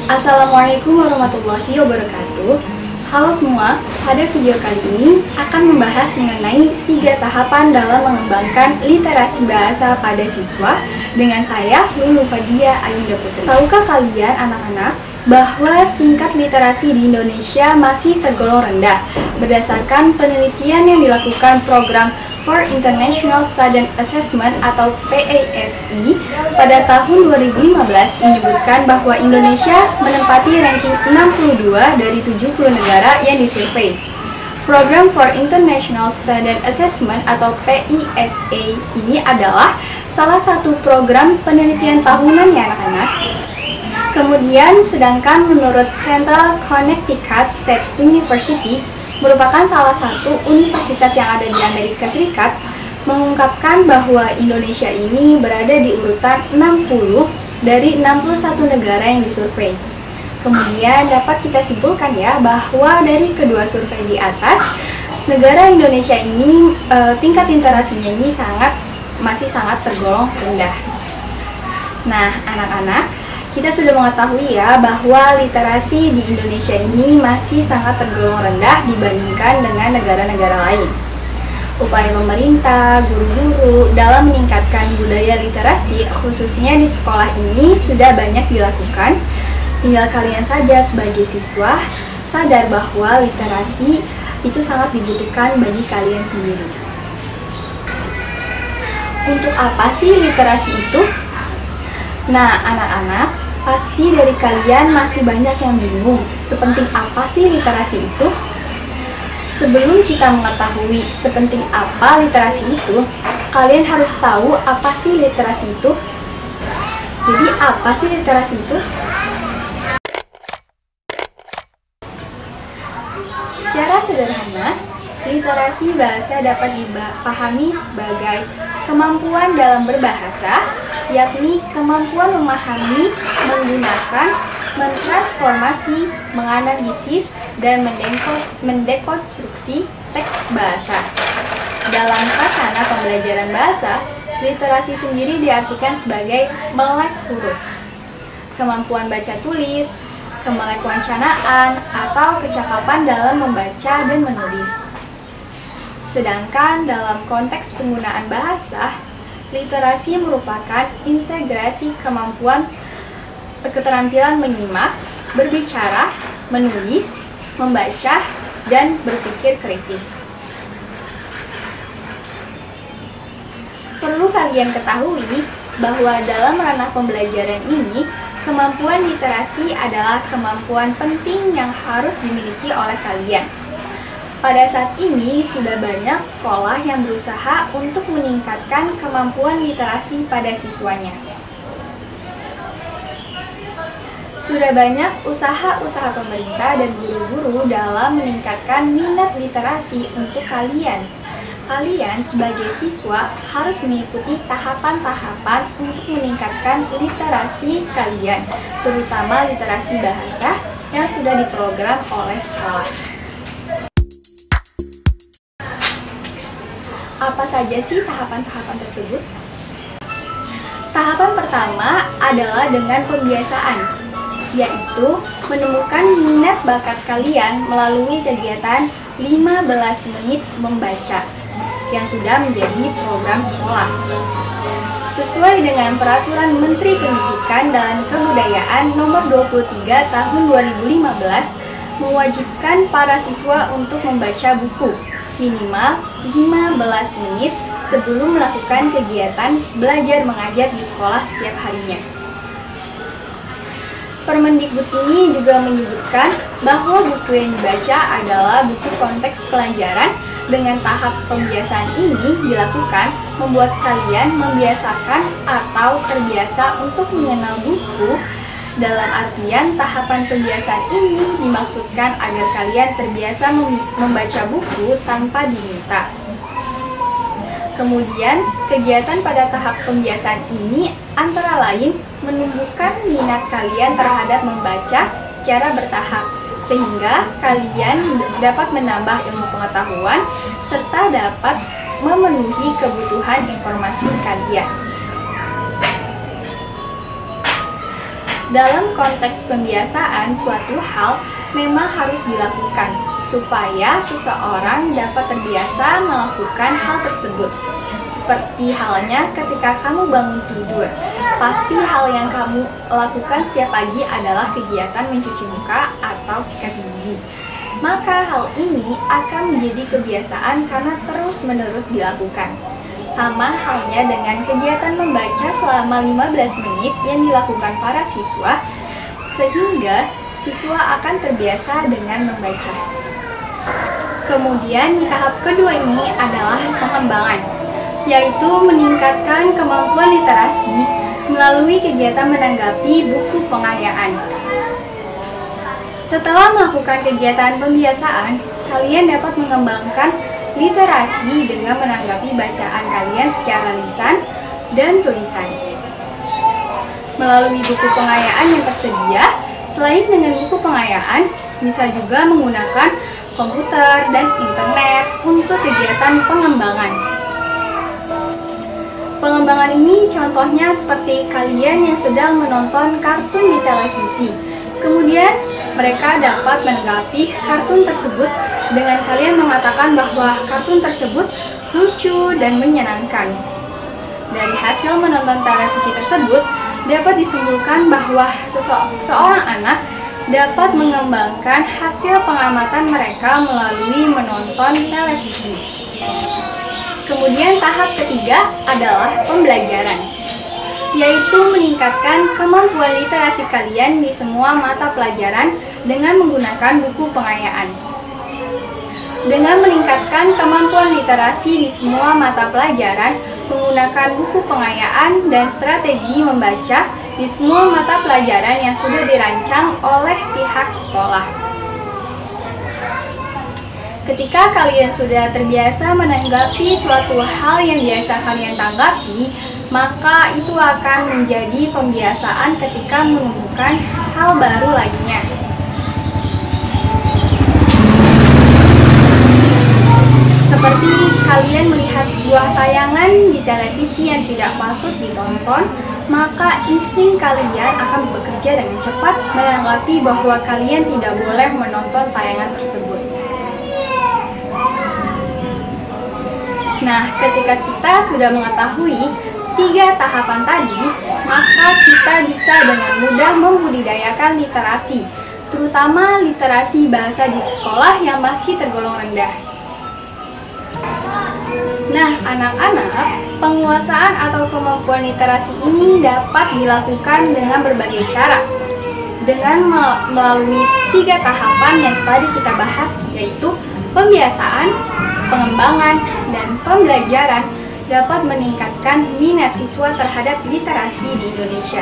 Assalamualaikum warahmatullahi wabarakatuh. Halo semua, pada video kali ini akan membahas mengenai 3 tahapan dalam mengembangkan literasi bahasa pada siswa dengan saya, Lulu Fadia Ayunda Putri. Tahukah kalian anak-anak bahwa tingkat literasi di Indonesia masih tergolong rendah berdasarkan penelitian yang dilakukan program for International Student Assessment atau PASI pada tahun 2015 menyebutkan bahwa Indonesia menempati ranking 62 dari 70 negara yang disurvei. Program for International Student Assessment atau PISA ini adalah salah satu program penelitian tahunan ya anak-anak. Kemudian sedangkan menurut Central Connecticut State University merupakan salah satu universitas yang ada di Amerika Serikat, mengungkapkan bahwa Indonesia ini berada di urutan 60 dari 61 negara yang disurvei. Kemudian dapat kita simpulkan ya bahwa dari kedua survei di atas, negara Indonesia ini tingkat literasinya ini masih sangat tergolong rendah. Nah, anak-anak, kita sudah mengetahui ya bahwa literasi di Indonesia ini masih sangat tergolong rendah dibandingkan dengan negara-negara lain. Upaya pemerintah, guru-guru dalam meningkatkan budaya literasi khususnya di sekolah ini sudah banyak dilakukan. Tinggal kalian saja sebagai siswa sadar bahwa literasi itu sangat dibutuhkan bagi kalian sendiri. Untuk apa sih literasi itu? Nah, anak-anak, pasti dari kalian masih banyak yang bingung, sepenting apa sih literasi itu? Sebelum kita mengetahui sepenting apa literasi itu, kalian harus tahu apa sih literasi itu. Jadi, apa sih literasi itu? Secara sederhana, literasi bahasa dapat dipahami sebagai kemampuan dalam berbahasa, yakni kemampuan memahami, menggunakan, mentransformasi, menganalisis, dan mendekonstruksi teks bahasa. Dalam prasarana pembelajaran bahasa, literasi sendiri diartikan sebagai melek huruf, kemampuan baca tulis, kemelek wancanaan, atau kecakapan dalam membaca dan menulis. Sedangkan dalam konteks penggunaan bahasa, literasi merupakan integrasi kemampuan keterampilan menyimak, berbicara, menulis, membaca, dan berpikir kritis. Perlu kalian ketahui bahwa dalam ranah pembelajaran ini, kemampuan literasi adalah kemampuan penting yang harus dimiliki oleh kalian. Pada saat ini, sudah banyak sekolah yang berusaha untuk meningkatkan kemampuan literasi pada siswanya. Sudah banyak usaha-usaha pemerintah dan guru-guru dalam meningkatkan minat literasi untuk kalian. Kalian sebagai siswa harus mengikuti tahapan-tahapan untuk meningkatkan literasi kalian, terutama literasi bahasa yang sudah diprogram oleh sekolah. Apa saja sih tahapan-tahapan tersebut? Tahapan pertama adalah dengan pembiasaan, yaitu menemukan minat bakat kalian melalui kegiatan 15 menit membaca yang sudah menjadi program sekolah. Sesuai dengan Peraturan Menteri Pendidikan dan Kebudayaan Nomor 23 Tahun 2015 mewajibkan para siswa untuk membaca buku minimal 15 menit sebelum melakukan kegiatan belajar mengajar di sekolah setiap harinya. Permendikbud ini juga menyebutkan bahwa buku yang dibaca adalah buku konteks pelajaran. Dengan tahap pembiasaan ini dilakukan membuat kalian membiasakan atau terbiasa untuk mengenal buku. Dalam artian tahapan pembiasaan ini dimaksudkan agar kalian terbiasa membaca buku tanpa diminta. Kemudian, kegiatan pada tahap pembiasaan ini antara lain menumbuhkan minat kalian terhadap membaca secara bertahap, sehingga kalian dapat menambah ilmu pengetahuan serta dapat memenuhi kebutuhan informasi kalian. Dalam konteks pembiasaan, suatu hal memang harus dilakukan supaya seseorang dapat terbiasa melakukan hal tersebut. Seperti halnya ketika kamu bangun tidur, pasti hal yang kamu lakukan setiap pagi adalah kegiatan mencuci muka atau sikat gigi. Maka hal ini akan menjadi kebiasaan karena terus-menerus dilakukan. Sama halnya dengan kegiatan membaca selama 15 menit yang dilakukan para siswa, sehingga siswa akan terbiasa dengan membaca. Kemudian di tahap kedua ini adalah pengembangan, yaitu meningkatkan kemampuan literasi melalui kegiatan menanggapi buku pengayaan. Setelah melakukan kegiatan pembiasaan, kalian dapat mengembangkan literasi dengan menanggapi bacaan kalian secara lisan dan tulisan. Melalui buku pengayaan yang tersedia, selain dengan buku pengayaan, bisa juga menggunakan komputer dan internet untuk kegiatan pengembangan. Pengembangan ini contohnya seperti kalian yang sedang menonton kartun di televisi. Kemudian mereka dapat menanggapi kartun tersebut dengan kalian mengatakan bahwa kartun tersebut lucu dan menyenangkan. Dari hasil menonton televisi tersebut, dapat disimpulkan bahwa seorang anak dapat mengembangkan hasil pengamatan mereka melalui menonton televisi. Kemudian tahap ketiga adalah pembelajaran, yaitu meningkatkan kemampuan literasi kalian di semua mata pelajaran dengan menggunakan buku pengayaan. Dengan meningkatkan kemampuan literasi di semua mata pelajaran, menggunakan buku pengayaan dan strategi membaca di semua mata pelajaran yang sudah dirancang oleh pihak sekolah. Ketika kalian sudah terbiasa menanggapi suatu hal yang biasa kalian tanggapi, maka itu akan menjadi pembiasaan ketika menemukan hal baru lainnya. Seperti kalian melihat sebuah tayangan di televisi yang tidak patut ditonton, maka insting kalian akan bekerja dengan cepat menanggapi bahwa kalian tidak boleh menonton tayangan tersebut. Nah, ketika kita sudah mengetahui 3 tahapan tadi, maka kita bisa dengan mudah membudidayakan literasi, terutama literasi bahasa di sekolah yang masih tergolong rendah. Nah, anak-anak, penguasaan atau kemampuan literasi ini dapat dilakukan dengan berbagai cara. Dengan melalui 3 tahapan yang tadi kita bahas, yaitu pembiasaan, pengembangan, dan pembelajaran, dapat meningkatkan minat siswa terhadap literasi di Indonesia.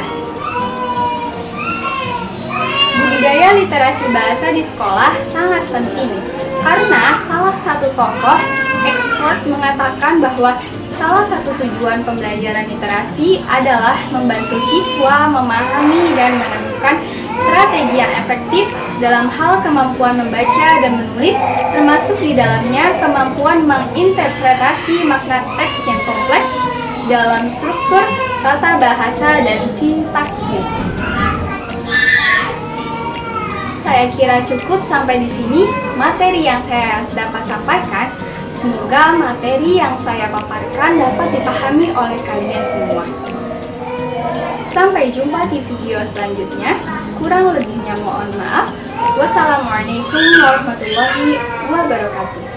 Budidaya literasi bahasa di sekolah sangat penting, karena salah satu tokoh expert mengatakan bahwa salah satu tujuan pembelajaran literasi adalah membantu siswa memahami dan menemukan strategi yang efektif dalam hal kemampuan membaca dan menulis, termasuk di dalamnya kemampuan menginterpretasi makna teks yang kompleks dalam struktur, tata bahasa, dan sintaksis. Saya kira cukup sampai di sini materi yang saya dapat sampaikan. Semoga materi yang saya paparkan dapat dipahami oleh kalian semua. Sampai jumpa di video selanjutnya. Kurang lebihnya mohon maaf. Wassalamualaikum warahmatullahi wabarakatuh.